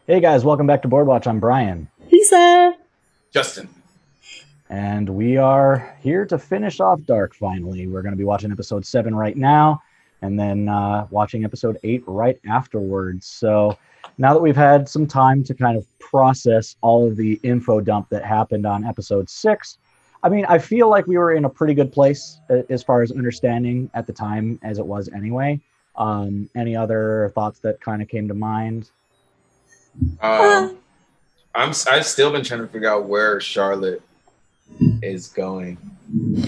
Hey guys, welcome back to Board Watch. I'm Brian. Lisa! Justin. And we are here to finish off Dark finally. We're going to be watching episode 7 right now, and then watching episode 8 right afterwards. So now that we've had some time to kind of process all of the info dump that happened on episode 6, I mean, I feel like we were in a pretty good place as far as understanding at the time as it was anyway. Any other thoughts that kind of came to mind? I've still been trying to figure out where Charlotte is going.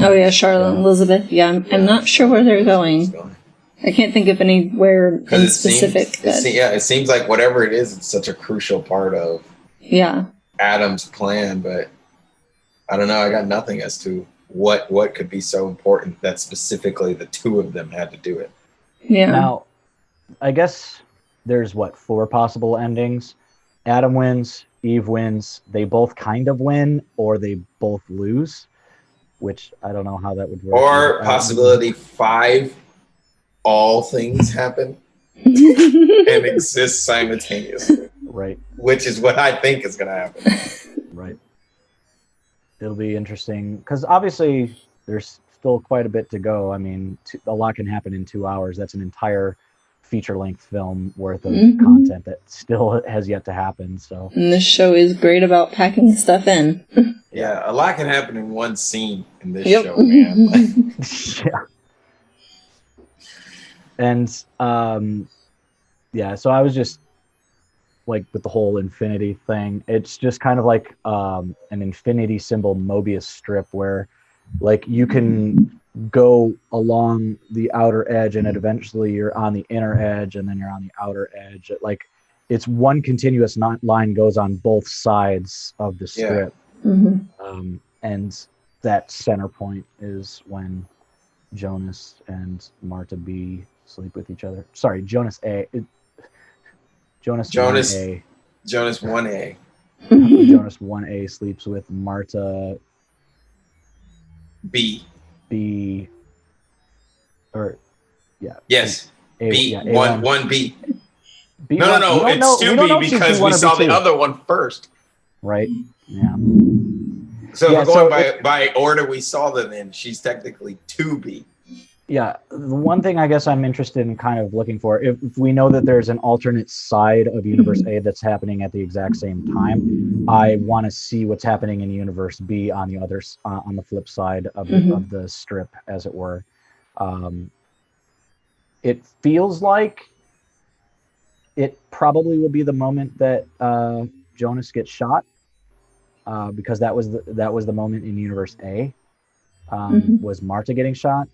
Oh yeah, Charlotte and Elizabeth. Yeah, I'm not sure where they're going. I can't think of anywhere in specific. It seems like whatever it is, it's such a crucial part of Adam's plan, but I don't know. I got nothing as to what could be so important that specifically the two of them had to do it. Yeah. Now, I guess there's 4 possible endings. Adam wins, Eve wins, they both kind of win, or they both lose, which I don't know how that would work. Or possibility 5, all things happen and exist simultaneously. Right. Which is what I think is going to happen. Right. It'll be interesting, because obviously there's still quite a bit to go. I mean, a lot can happen in 2 hours. That's an entire feature-length film worth of content that still has yet to happen. So, and this show is great about packing stuff in. Yeah, a lot can happen in one scene in this show, man. Yeah. And so I was just like, with the whole infinity thing, it's just kind of like an infinity symbol Mobius strip where like you can go along the outer edge and eventually you're on the inner edge and then you're on the outer edge. It's one continuous line goes on both sides of the strip. And that center point is when Jonas and Marta B sleep with each other. Sorry, Jonas 1A. Jonas 1A sleeps with Marta B. Yes. A, B. yeah, 1B. B1. No. It's 2B because we saw the other one first. Right. Yeah. So if we're going by order we saw them in, she's technically 2B. Yeah. The one thing I guess I'm interested in kind of looking for, if we know that there's an alternate side of Universe A that's happening at the exact same time, I want to see what's happening in Universe B on the other on the flip side of the strip, as it were. It feels like it probably will be the moment that Jonas gets shot, because that was the moment in Universe A, was Marta getting shot,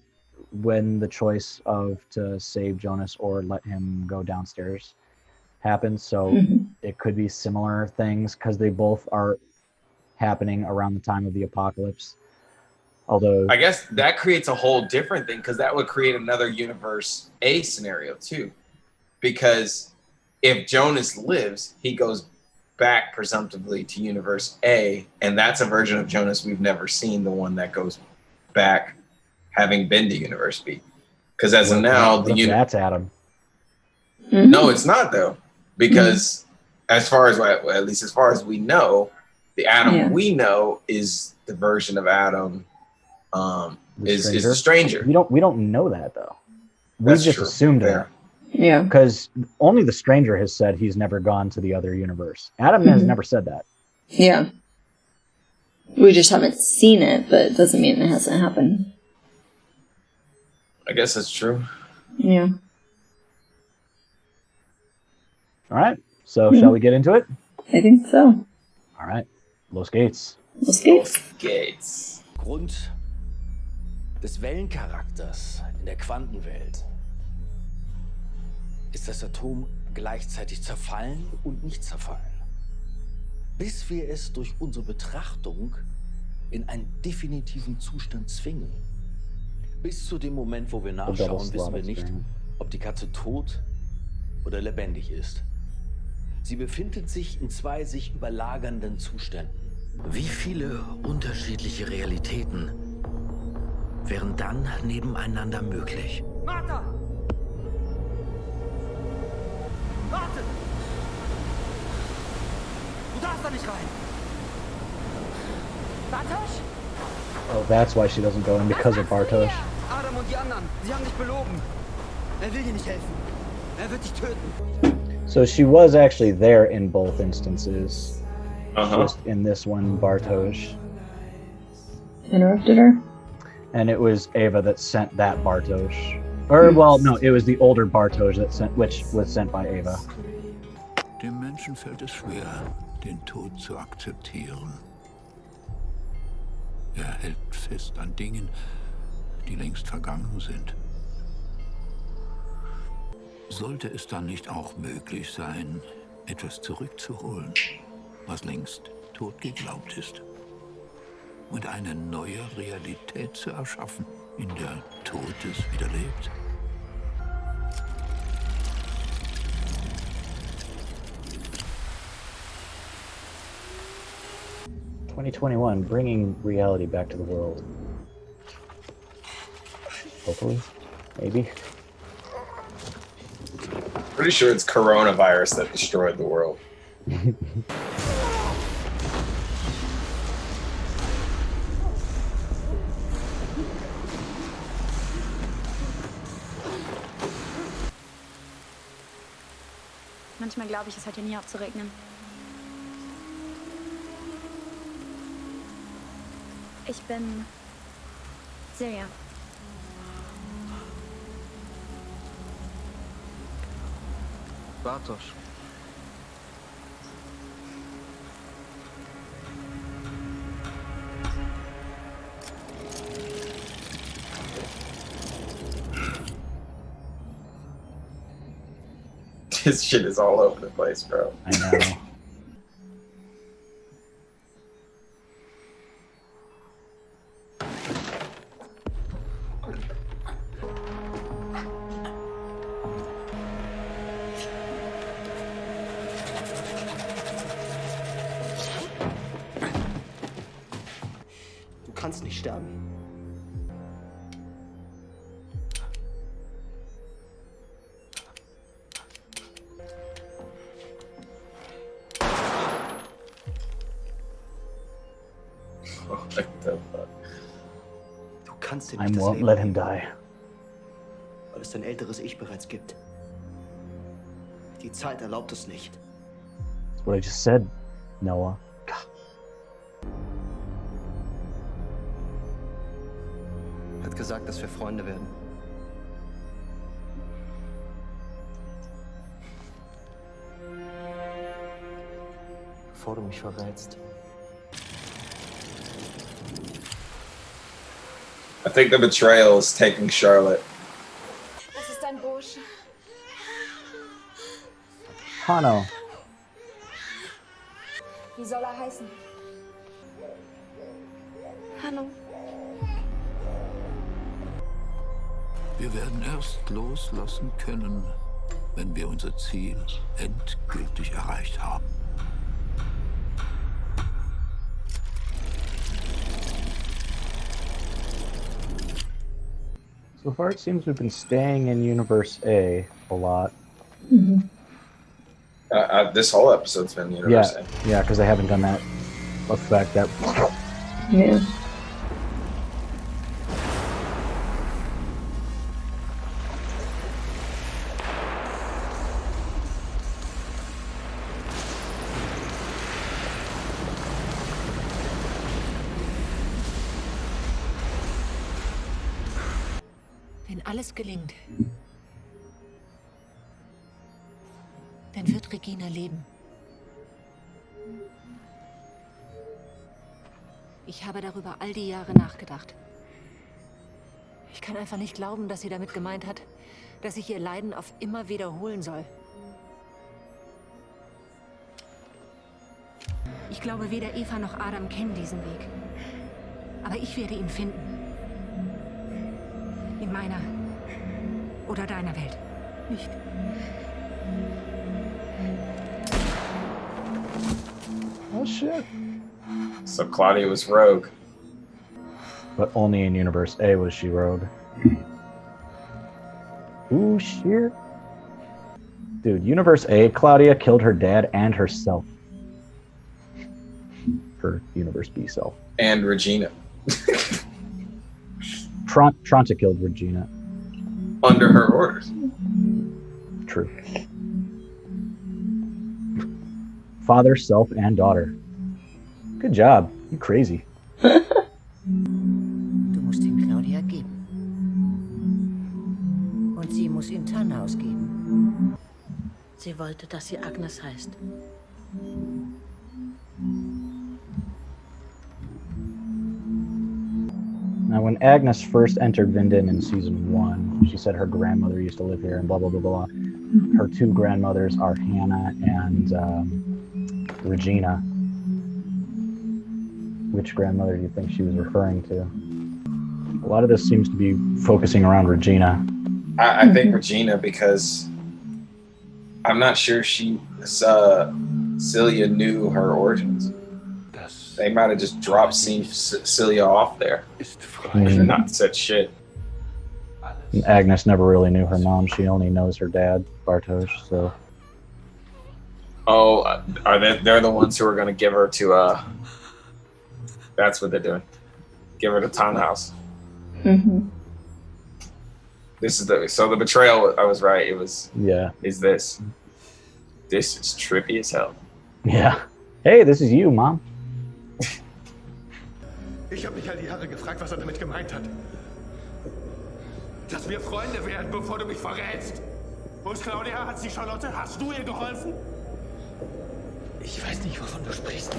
when the choice of to save Jonas or let him go downstairs happens. So it could be similar things because they both are happening around the time of the apocalypse. Although I guess that creates a whole different thing, because that would create another Universe A scenario too. Because if Jonas lives, he goes back presumptively to Universe A, and that's a version of Jonas we've never seen, the one that goes back having been to Universe B. Because as of now, that's Adam. No, it's not though. Because as far as, at least as far as we know, the Adam we know is the version of Adam is the stranger. We don't know that though. We just assumed that. Yeah. Because only the stranger has said he's never gone to the other universe. Adam has never said that. Yeah. We just haven't seen it, but it doesn't mean it hasn't happened. I guess that's true. Yeah. All right. So shall we get into it? I think so. All right. Los Gates. Los Gates. Los Gates. Grund des Wellencharakters in der Quantenwelt ist das Atom gleichzeitig zerfallen und nicht zerfallen, bis wir es durch unsere Betrachtung in einen definitiven Zustand zwingen. Bis zu dem Moment, wo wir nachschauen, wissen wir nicht, ob die Katze tot oder lebendig ist. Sie befindet sich in 2 sich überlagernden Zuständen. Wie viele unterschiedliche Realitäten wären dann nebeneinander möglich? Martha! Warte! darfst da nicht rein. Bartosz? Oh, that's why she doesn't go in, because of Bartosz. Adam und die anderen, sie haben dich belogen. Er will dir nicht helfen. Er wird dich töten. So she was actually there in both instances. Uh-huh. Just in this one, Bartosz. Interrupted her? And it was Ava that sent that Bartosz. Or, well, no, it was the older Bartosz that sent, which was sent by Ava. Dem Menschen fällt es schwer, den Tod zu akzeptieren. Er hält fest an Dingen, die längst vergangen sind. Sollte es dann nicht auch möglich sein, etwas zurückzuholen, was längst tot geglaubt ist? Und eine neue Realität zu erschaffen, in der Totes wieder lebt? (2021) bringing reality back to the world. Hopefully, maybe. Pretty sure it's coronavirus that destroyed the world. Manchmal glaube ich, es hört ja nie auf zu regnen. Ich bin Silja. Bartosz. This shit is all over the place, bro. I know. Du kannst nicht sterben. What the fuck? Du kannst dir I nicht das won't Leben let him nehmen, die. weil es dein älteres Ich bereits gibt. Die Zeit erlaubt es nicht. That's what I just said, Noah. Er hat gesagt, dass wir Freunde werden. Bevor du mich verrätst. I think the betrayal is taking Charlotte. Was ist ein Bursch? Hano. Wie soll er heißen? Hanno. Wir werden erst loslassen können, wenn wir unser Ziel endgültig erreicht haben. So far, it seems we've been staying in Universe A lot. This whole episode's been Universe A. Yeah, because they haven't done that effect. That Yeah. Wenn alles gelingt, dann wird Regina leben. Ich habe darüber all die Jahre nachgedacht. Ich kann einfach nicht glauben, dass sie damit gemeint hat, dass ich ihr Leiden auf immer wiederholen soll. Ich glaube, weder Eva noch Adam kennen diesen Weg. Aber ich werde ihn finden. In meiner oder deiner Welt. Nicht. oh shit! So Claudia was rogue. But only in Universe A was she rogue. Ooh shit! Dude, Universe A, Claudia killed her dad and herself. her Universe B self. And Regina. Tronta killed Regina. Under her orders. True. Father, self, and daughter. Good job. You crazy. Du musst ihm Claudia geben. Und sie muss ihm Tannhaus geben. Sie wollte, dass sie Agnes heißt. Now, when Agnes first entered Vinden in season 1, she said her grandmother used to live here and blah, blah, blah, blah. Her two grandmothers are Hannah and Regina. Which grandmother do you think she was referring to? A lot of this seems to be focusing around Regina. I think Regina, because I'm not sure Celia knew her origins. They might have just dropped Celia off there. And not said shit. And Agnes never really knew her mom. She only knows her dad, Bartosz. So. Oh, they're the ones who are going to give her to that's what they're doing. Give her to Tannhaus. Mm-hmm. This is the betrayal. I was right. It was. Yeah. Is this? This is trippy as hell. Yeah. Hey, this is you, Mom. Ich habe mich all die Jahre gefragt, was damit gemeint hat. Dass wir Freunde werden, bevor du mich verrätst. Wo ist Claudia? Hat sie Charlotte? Hast du ihr geholfen? Ich weiß nicht, wovon du sprichst.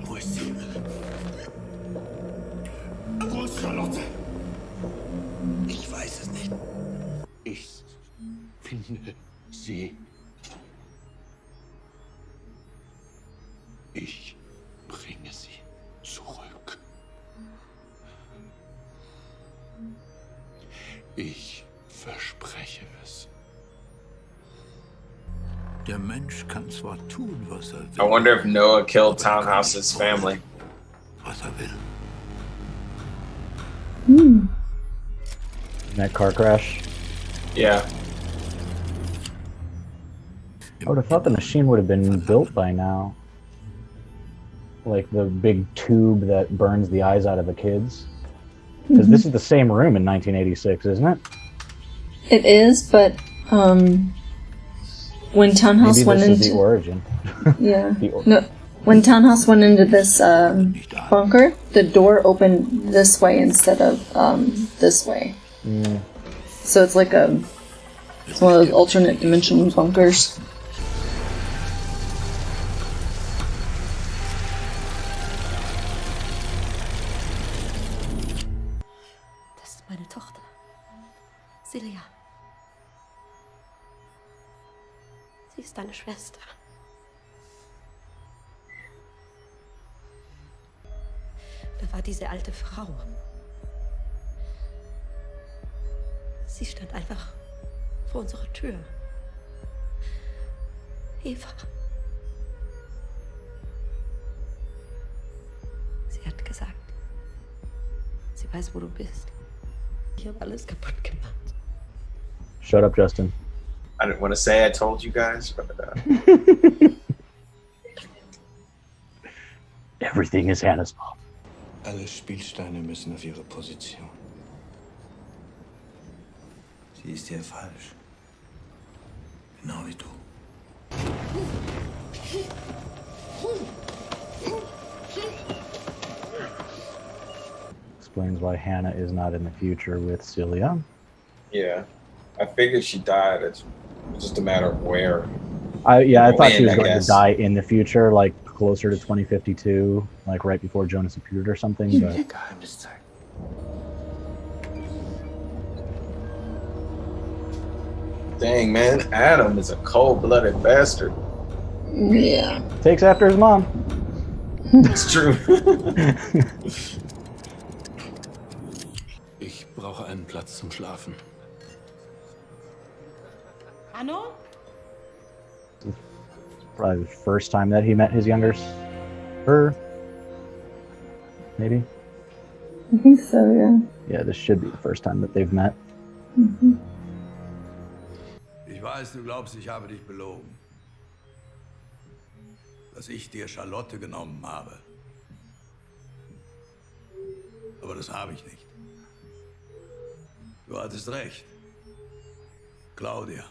Wo ist sie? Wo ist Charlotte? Ich weiß es nicht. Ich finde sie. Ich bringe sie zurück. Ich verspreche es. Der Mensch kann zwar tun, was er will. I wonder if Noah killed Tannhaus's family. Was er will. In that car crash. Yeah. I would have thought the machine would have been built by now. Like the big tube that burns the eyes out of the kids. Because this is the same room in 1986, isn't it? It is, but when Tannhaus Maybe went this is into the origin. yeah, no, when Tannhaus went into this bunker, the door opened this way instead of this way. So it's like it's one of those alternate dimension bunkers. Das ist meine Tochter. Celia. Sie ist deine Schwester. Da war diese alte Frau. Sie stand einfach vor unserer Tür. Eva. Sie hat gesagt, sie weiß, wo du bist. Ich habe alles kaputt gemacht. Shut up, Justin. I didn't want to say I told you guys, but Everything is Hannah's fault. Alle Spielsteine müssen auf ihre Position. Sie ist hier falsch. Genau wie du. Explains why Hannah is not in the future with Celia. yeah. I figured she died. It's just a matter of where. I thought she was I going guess. to die in the future, like closer to 2052, like right before Jonas appeared or something. But Geheimniszeit. Dang, man. Adam is a cold-blooded bastard. Yeah. takes after his mom. It's true. Ich brauche einen Platz zum Schlafen. Hanno? Probably the first time that he met his younger her. Maybe. I think so, yeah. Yeah, this should be the first time that they've met. Ich weiß, du glaubst, ich habe dich belogen. Dass ich dir Charlotte genommen habe. Aber das habe ich nicht. Du hattest recht. Claudia.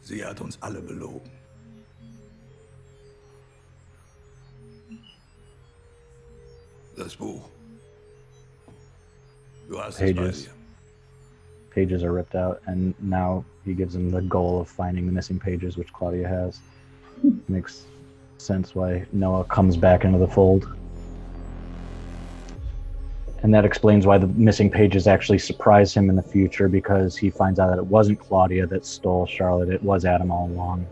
Sie hat uns alle belogen. Das Buch. Du hast es bei dir. Pages are ripped out, and now he gives him the goal of finding the missing pages, which Claudia has. Makes sense why Noah comes back into the fold. And that explains why the missing pages actually surprise him in the future, because he finds out that it wasn't Claudia that stole Charlotte, it was Adam all along.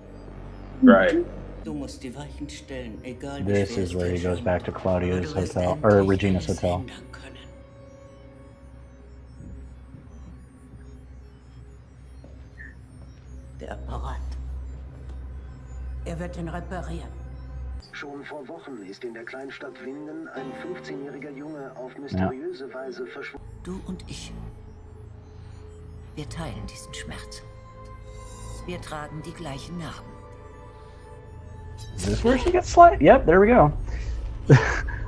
Right. This is where he goes back to Claudia's hotel, or Regina's hotel. Der Apparat. Wird ihn reparieren. Schon vor Wochen ist in der Kleinstadt Winden ein 15-jähriger Junge auf mysteriöse Weise verschwunden. Du und ich. Wir teilen diesen Schmerz. Wir tragen die gleichen Narben. Is this where she gets sliced? Yep, there we go. I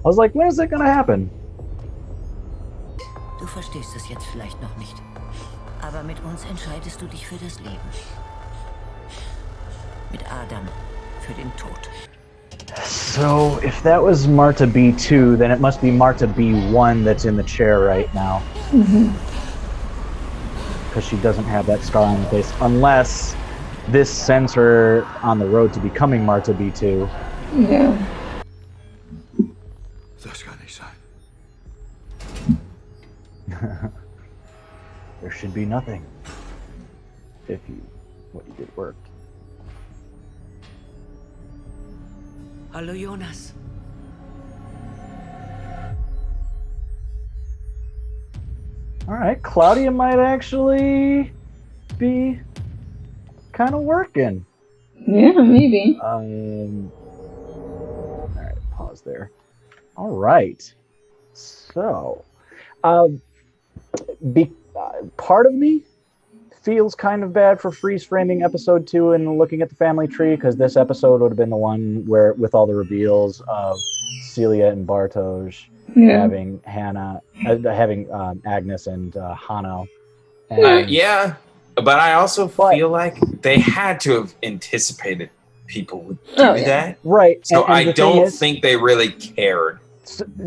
was like, when is it gonna happen? Du verstehst es jetzt vielleicht noch nicht. Aber mit uns entscheidest du dich für das Leben. Mit Adam für den Tod. So, if that was Marta B2, then it must be Marta B1 that's in the chair right now. Because she doesn't have that scar on her face. Unless this sends her on the road to becoming Marta B2. Yeah. Das kann nicht sein. There should be nothing. If what you did worked. Hallo Jonas. Alright, Claudia might actually be kind of working. Yeah, maybe. Alright, pause there. Alright. So, part of me feels kind of bad for freeze framing episode 2 and looking at the family tree, because this episode would have been the one where, with all the reveals of Celia and Bartosz having Hannah, having Agnes and Hanno. And, yeah, but I also feel like they had to have anticipated people would do that, right? So and I don't think they really cared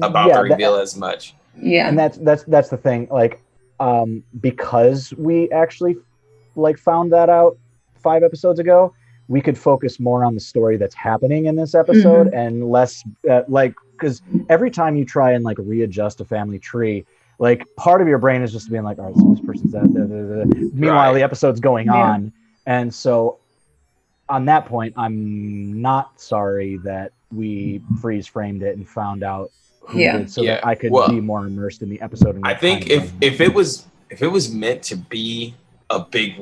about the reveal as much. Yeah, and that's the thing. Like, because we actually found that out 5 episodes ago, we could focus more on the story that's happening in this episode and less because every time you try and readjust a family tree, part of your brain is just being like, all right, so this person's that. Meanwhile, the episode's going on, and so on that point, I'm not sorry that we freeze framed it and found out who did, so that I could be more immersed in the episode. And I think if it was meant to be a big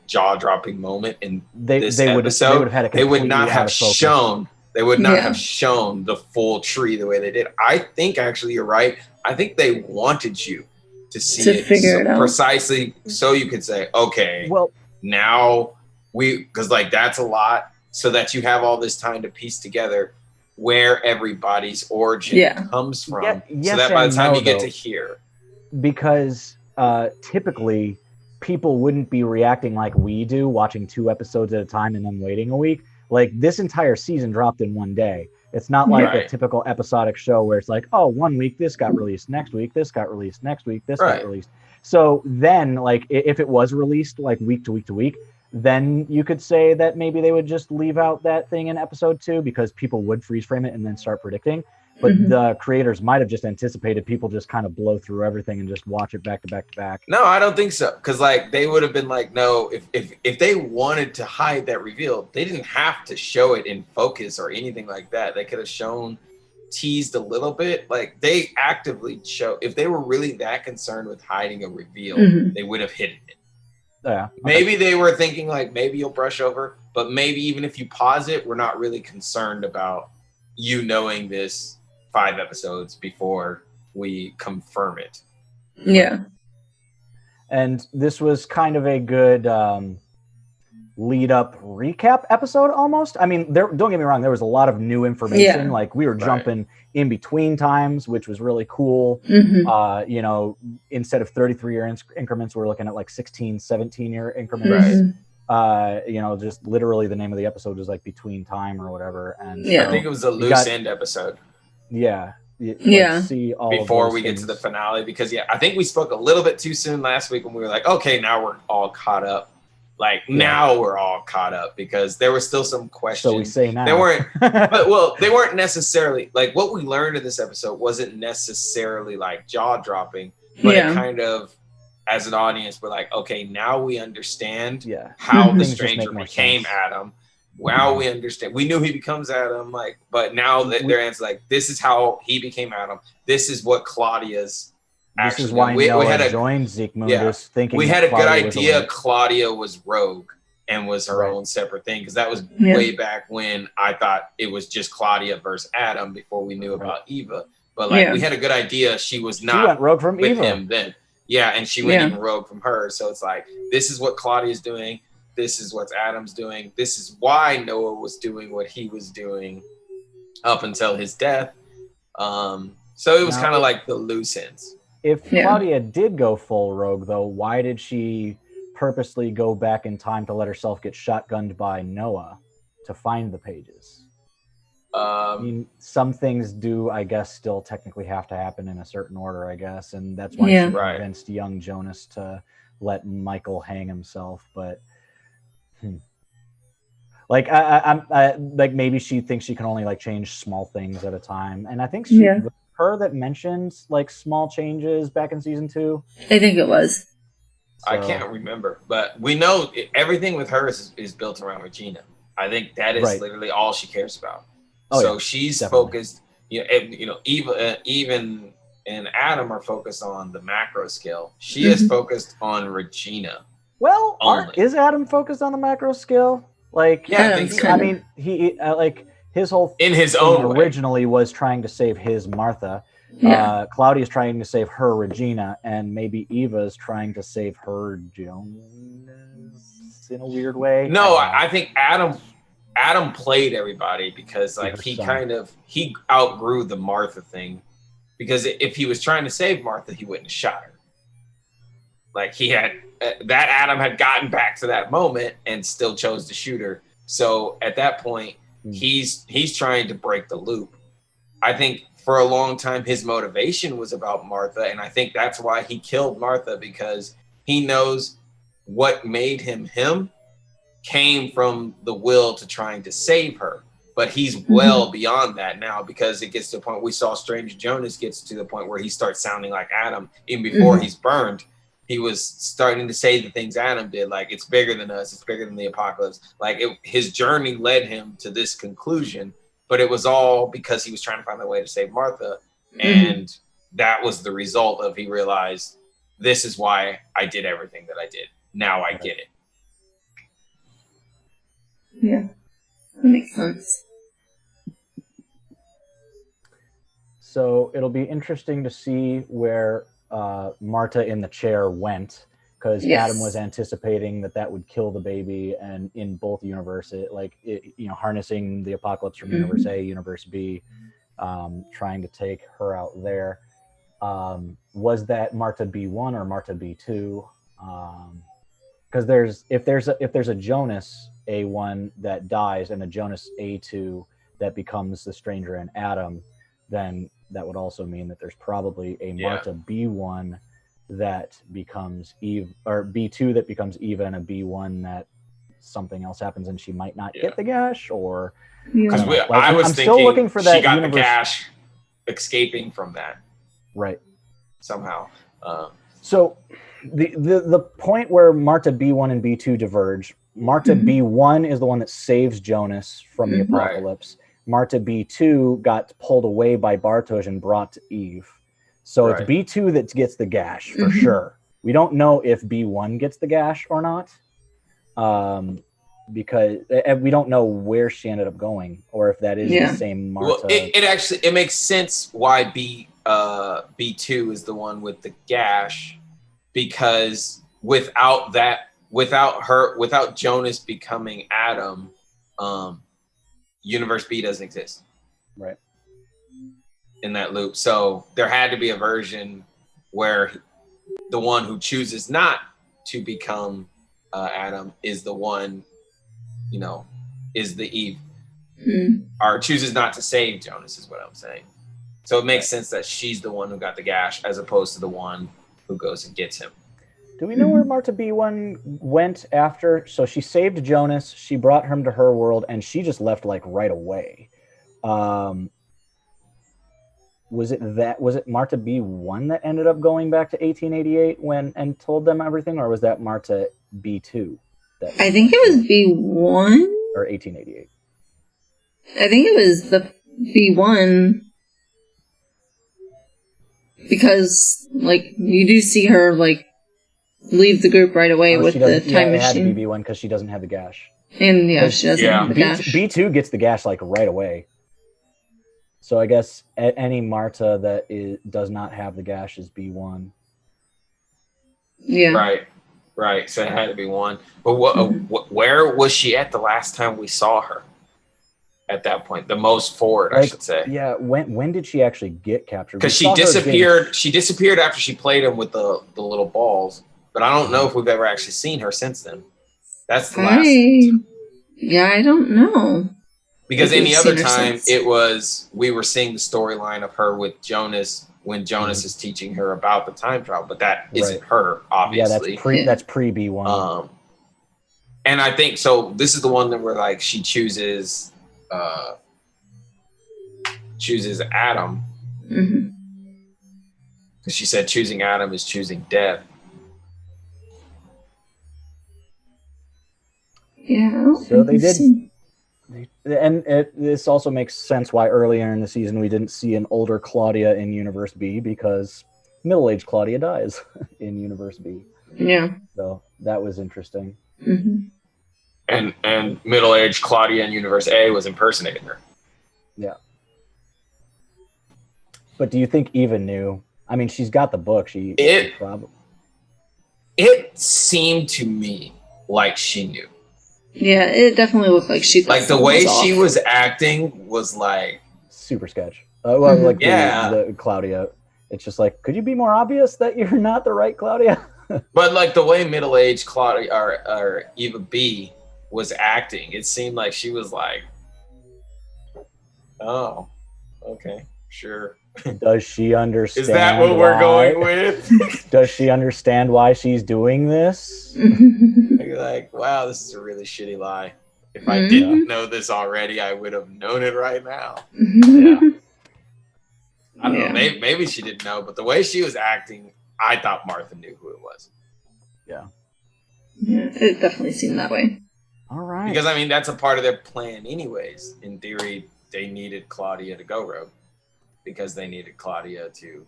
jaw dropping moment in this episode, they would not have shown. They would not have shown the full tree the way they did. I think actually you're right. I think they wanted you to see it, figure it out precisely so you could say, okay, well, now because that's a lot, so that you have all this time to piece together where everybody's origin comes from, so that by the time you get to here, because typically people wouldn't be reacting like we do, watching 2 episodes at a time and then waiting a week. This entire season dropped in one day. It's not like a typical episodic show where it's 1 week this got released, next week this got released, next week this got released. So then, if it was released week to week to week, then you could say that maybe they would just leave out that thing in episode 2 because people would freeze frame it and then start predicting. But the creators might have just anticipated people just kind of blow through everything and just watch it back to back to back. No, I don't think so. Because they would have been no, if they wanted to hide that reveal, they didn't have to show it in focus or anything like that. They could have teased a little bit. They actively show, if they were really that concerned with hiding a reveal, they would have hidden it. Yeah. Maybe they were thinking maybe you'll brush over, but maybe even if you pause it, we're not really concerned about you knowing this 5 episodes before we confirm it. Yeah. And this was kind of a good lead up recap episode almost. I mean, don't get me wrong, there was a lot of new information. Yeah. Like we were jumping in between times, which was really cool. Mm-hmm. You know, instead of 33-year increments, we're looking at like 16, 17-year increments. You know, just literally the name of the episode is like Between Time or whatever. And I think it was a loose end episode. Yeah. See all before we get to the finale, because I think we spoke a little bit too soon last week when we were like, okay, now we're all caught up. Like now we're all caught up, because there were still some questions. So we say now. They weren't necessarily like what we learned in this episode wasn't necessarily like jaw dropping, but it kind of, as an audience, we're like, okay, now we understand how the stranger became Adam. Wow, we understand. We knew he becomes Adam, like, but now their answer, like, this is how he became Adam. This is what Claudia's. This is why Noah joined Zeke Mundus, thinking we had a good idea Claudia was rogue and was her own separate thing, because that was way back when I thought it was just Claudia versus Adam before we knew about Eva. But like we had a good idea she was not went rogue from with Eva. him then. Yeah, and she went even rogue from her. So it's like, this is what Claudia's doing. This is what Adam's doing. This is why Noah was doing what he was doing up until his death. So it was kind of like the loose ends. If Claudia did go full rogue, though, why did she purposely go back in time to let herself get shotgunned by Noah to find the pages? I mean, some things do, I guess, still technically have to happen in a certain order, I guess, and that's why she convinced young Jonas to let Michael hang himself. But like, I'm like, maybe she thinks she can only like change small things at a time, and I think she. Her that mentioned like small changes back in season 2? I think it was. So. I can't remember, but we know everything with her is built around Regina. I think that is literally all she cares about. She's focused. You know, Eva, even and Adam are focused on the macro scale. She is focused on Regina. Well, is Adam focused on the macro scale? Like, I think so. I mean, he like. His whole in his own originally was trying to save his Martha. Claudia's trying to save her Regina, and maybe Eva's trying to save her Jonas in a weird way. No, I think Adam played everybody because like he outgrew the Martha thing, because if he was trying to save Martha, he wouldn't have shot her. Like he had that Adam had gotten back to that moment and still chose to shoot her. So at that point, he's trying to break the loop. I think for a long time his motivation was about Martha, and I think that's why he killed Martha, because he knows what made him came from the will to trying to save her. But he's well beyond that now, because it gets to the point we saw Stranger Jonas gets to the point where he starts sounding like Adam. Even before he's burned, he was starting to say the things Adam did, like, it's bigger than us, it's bigger than the apocalypse. Like, his journey led him to this conclusion, but it was all because he was trying to find a way to save Martha. And that was the result of, he realized, this is why I did everything that I did. Now I get it. Yeah, that makes sense. So it'll be interesting to see where Marta in the chair went, because Adam was anticipating that would kill the baby, and in both universes, harnessing the apocalypse from universe A, universe B, trying to take her out there. Was that Marta B1 or Marta B2? Because if there's a Jonas A1 that dies and a Jonas A2 that becomes the stranger and Adam, then that would also mean that there's probably a Marta B1 that becomes Eve, or B2 that becomes Eva, and a B1 that something else happens and she might not get the gash, or because I was thinking still looking for that she got the gash escaping from that somehow. So the point where Marta B1 and B2 diverge, Marta B1 is the one that saves Jonas from the apocalypse. Marta B2 got pulled away by Bartosz and brought to Eve. So it's B2 that gets the gash for sure. We don't know if B1 gets the gash or not, because we don't know where she ended up going, or if that is the same Marta. Well, it makes sense why B2 is the one with the gash, because without Jonas becoming Adam, Universe B doesn't exist. Right. In that loop. So there had to be a version where the one who chooses not to become Adam is the one, is the Eve, or chooses not to save Jonas, is what I'm saying. So it makes sense that she's the one who got the gash as opposed to the one who goes and gets him. Do we know where Martha B1 went after? So she saved Jonas, she brought him to her world, and she just left like right away. Was it Martha B1 that ended up going back to 1888 and told them everything, or was that Martha B2? I think it was B1 or 1888. I think it was the B1 because you do see her leave the group right away with the time machine. It had to be B1 because she doesn't have the gash. And she doesn't have the gash. B2 gets the gash right away. So I guess any Marta that does not have the gash is B1. Yeah. Right. So it had to be 1. But where was she at the last time we saw her? At that point, the most forward, I should say. Yeah. When did she actually get captured? Because she disappeared. She disappeared after she played him with the little balls. But I don't know if we've ever actually seen her since then. That's the last. Yeah, I don't know. Because any other time, we were seeing the storyline of her with Jonas when Jonas is teaching her about the time travel, but that isn't her, obviously. Yeah, that's pre B1. And I think so. This is the one that where she chooses Adam. Mm-hmm. Because she said choosing Adam is choosing death. Yeah. So they did. And this also makes sense why earlier in the season we didn't see an older Claudia in Universe B, because middle-aged Claudia dies in Universe B. Yeah. So that was interesting. Mm-hmm. And middle-aged Claudia in Universe A was impersonating her. Yeah. But do you think Eva knew? I mean, she's got the book. It seemed to me like she knew. Yeah, it definitely looked like she thought the way she was acting was super sketch. The Claudia. It's just could you be more obvious that you're not the right Claudia? But the way middle-aged Claudia or Eva B was acting, it seemed like she was oh, okay, sure. Does she understand? Is that what we're going with? Does she understand why she's doing this? You're wow, this is a really shitty lie. If I didn't know this already, I would have known it right now. Yeah. I don't know. Maybe she didn't know, but the way she was acting, I thought Martha knew who it was. Yeah. Yeah, it definitely seemed that way. All right. Because that's a part of their plan, anyways. In theory, they needed Claudia to go rogue. Because they needed Claudia to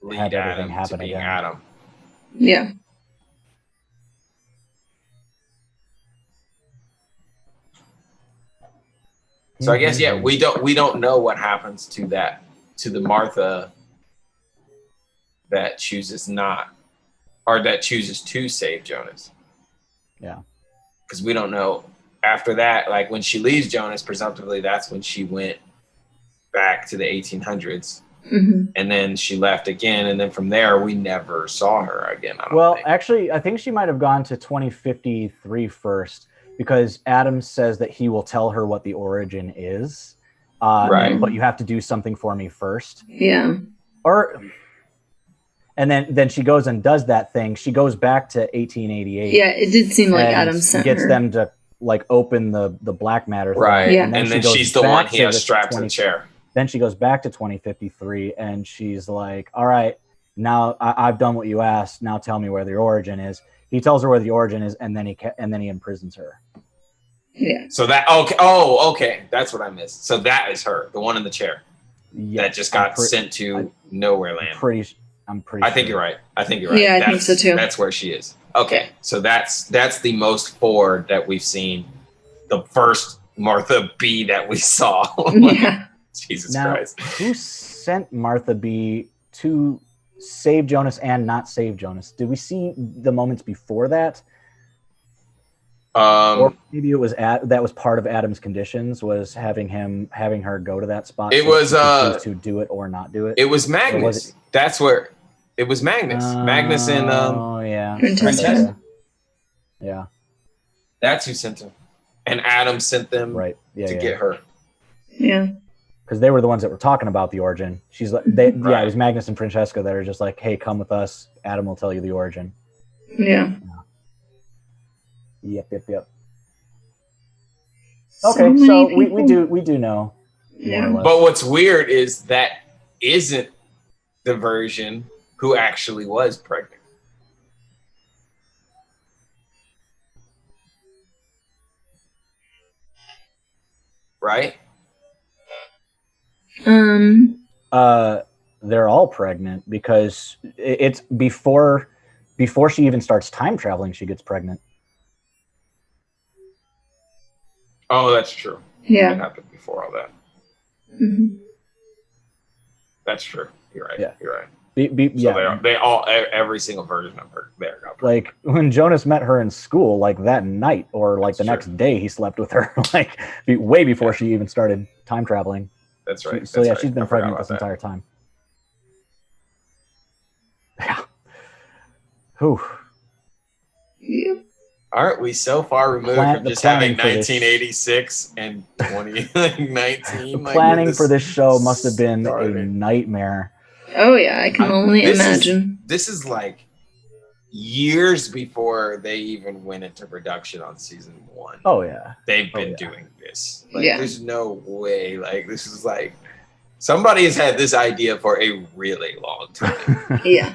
lead Adam to being Adam. Yeah. So I guess we don't know what happens to the Martha that chooses not, or that chooses to save Jonas. Yeah. Because we don't know after that, when she leaves Jonas, presumptively that's when she went back to the 1800s. Mm-hmm. And then she left again, and then from there we never saw her again. Actually, I think she might have gone to 2053 first, because Adam says that he will tell her what the origin is. Right. But you have to do something for me first. Yeah. And then she goes and does that thing. She goes back to 1888. Yeah, it did seem like Adam sent gets her. them to open the black matter thing. Right. Yeah. And then she's the one he has strapped to the chair. Then she goes back to 2053 and she's like, all right, now I've done what you asked. Now tell me where the origin is. He tells her where the origin is, and then he imprisons her. Yeah. So that okay. That's what I missed. So that is her, the one in the chair. Yes, that just got sent to nowhere land. I'm pretty I think sure. you're right. Yeah, I think so too. That's where she is. Okay. So that's the most forward that we've seen. The first Martha B that we saw. Yeah. Jesus now, Christ. Who sent Martha B to save Jonas and not save Jonas. Did we see the moments before that? Or maybe it was that was part of Adam's conditions, was having her go to that spot. It was to do it or not do it. It was Magnus. That's where it was Magnus. Magnus and Francesca. Yeah. That's who sent him. And Adam sent them to get her. Yeah. Because they were the ones that were talking about the origin. She's like, it was Magnus and Francesca that are just like, hey, come with us. Adam will tell you the origin. Yeah. Yep. Okay, so we do know. Yeah. But what's weird is that isn't the version who actually was pregnant. Right? They're all pregnant because it's before she even starts time traveling, she gets pregnant. Oh, that's true. Yeah. It happened before all that. Mm-hmm. That's true. You're right. Yeah. You're right. So they all every single version of her there got pregnant. Like when Jonas met her in school, like that night or like the next day, he slept with her, like way before she even started time traveling. That's right. She's been pregnant this entire time. Yeah. Whew. Yep. Aren't we so far removed from just having 1986 and 2019? Planning for this show must have been a nightmare. Oh yeah, I can only imagine. This is like years before they even went into production on season 1. Oh yeah, they've been doing this. Like, Yeah. there's no way. Like, this is like somebody has had this idea for a really long time. Yeah.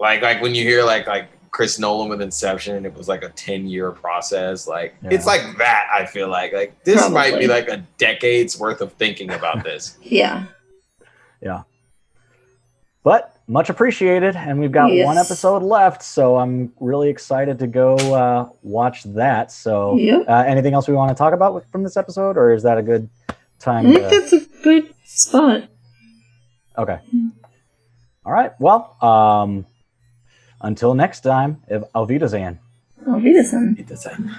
Like when you hear like Chris Nolan with Inception, it was like a 10-year process. Like it's like that. I feel like this might be like a decade's worth of thinking about this. Yeah. Yeah. But much appreciated, and we've got one episode left, so I'm really excited to go watch that. So, anything else we want to talk about from this episode, or is that a good time? I think that's a good spot. Okay. All right. Well, until next time, Auf Wiedersehen. Auf Wiedersehen. Wiedersehen.